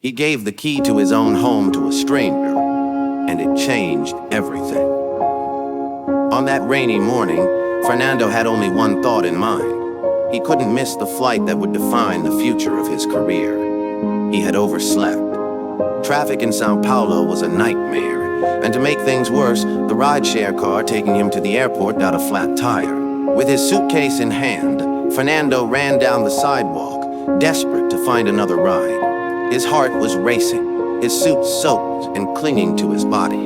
He gave the key to his own home to a stranger, and it changed everything. On that rainy morning, Fernando had only one thought in mind. He couldn't miss the flight that would define the future of his career. He had overslept. Traffic in Sao Paulo was a nightmare, and to make things worse, the rideshare car taking him to the airport got a flat tire. With his suitcase in hand, Fernando ran down the sidewalk, desperate to find another ride. His heart was racing, his suit soaked and clinging to his body.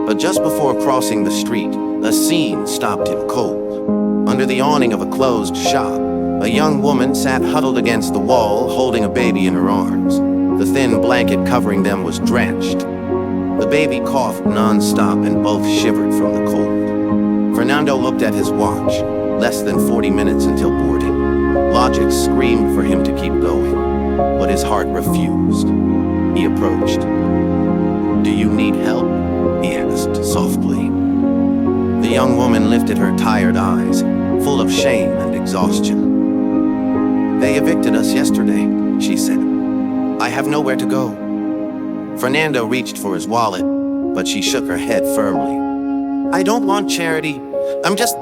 But just before crossing the street, a scene stopped him cold. Under the awning of a closed shop, a young woman sat huddled against the wall, holding a baby in her arms. The thin blanket covering them was drenched. The baby coughed non-stop and both shivered from the cold. Fernando looked at his watch. Less than 40 minutes until boarding. Logic screamed for him to keep going, but his heart refused. He approached. "Do you need help?" he asked softly. The young woman lifted her tired eyes, full of shame and exhaustion. "They evicted us yesterday," she said. "I have nowhere to go." Fernando reached for his wallet, but she shook her head firmly. "I don't want charity. I'm just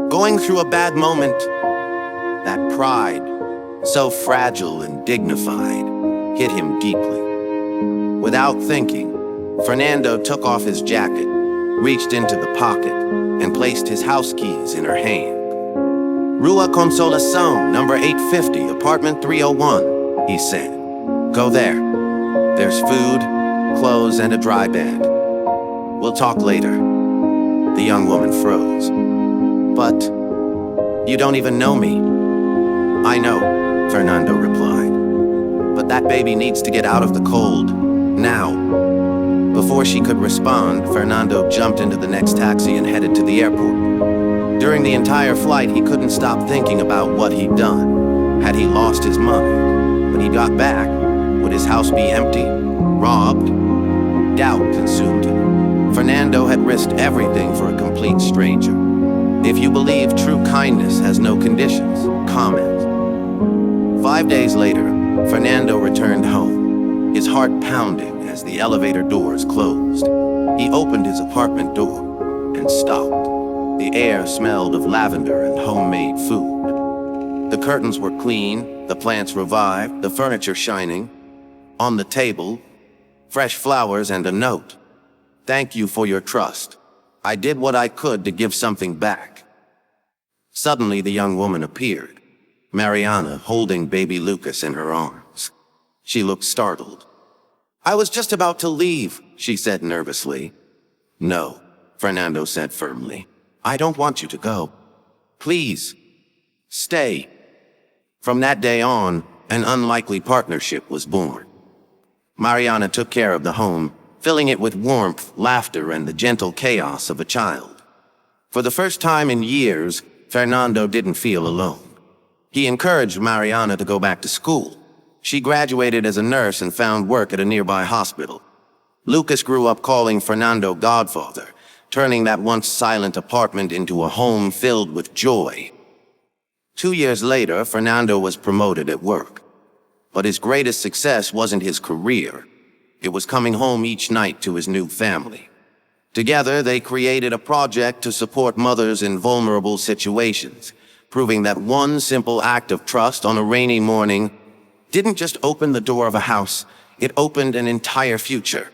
going through a bad moment." That pride, so fragile and dignified, hit him deeply. Without thinking, Fernando took off his jacket, reached into the pocket, and placed his house keys in her hand. "Rua Consolação, number 850, apartment 301, he said. "Go there. There's food, clothes, and a dry bed. We'll talk later." The young woman froze. "But you don't even know me." "I know," Fernando replied. "But that baby needs to get out of the cold, now." Before she could respond, Fernando jumped into the next taxi and headed to the airport. During the entire flight, he couldn't stop thinking about what he'd done. Had he lost his mind? When he got back, would his house be empty? Robbed? Doubt consumed him. Fernando had risked everything for a complete stranger. If you believe true kindness has no conditions, comment. 5 days later, Fernando returned home, his heart pounding as the elevator doors closed. He opened his apartment door and stopped. The air smelled of lavender and homemade food. The curtains were clean, the plants revived, the furniture shining. On the table, fresh flowers and a note. "Thank you for your trust. I did what I could to give something back." Suddenly, the young woman appeared, Mariana holding baby Lucas in her arms. She looked startled. "I was just about to leave," she said nervously. "No," Fernando said firmly. "I don't want you to go. Please, stay." From that day on, an unlikely partnership was born. Mariana took care of the home, filling it with warmth, laughter, and the gentle chaos of a child. For the first time in years, Fernando didn't feel alone. He encouraged Mariana to go back to school. She graduated as a nurse and found work at a nearby hospital. Lucas grew up calling Fernando Godfather, turning that once silent apartment into a home filled with joy. 2 years later, Fernando was promoted at work. But his greatest success wasn't his career. It was coming home each night to his new family. Together, they created a project to support mothers in vulnerable situations, proving that one simple act of trust on a rainy morning didn't just open the door of a house, it opened an entire future.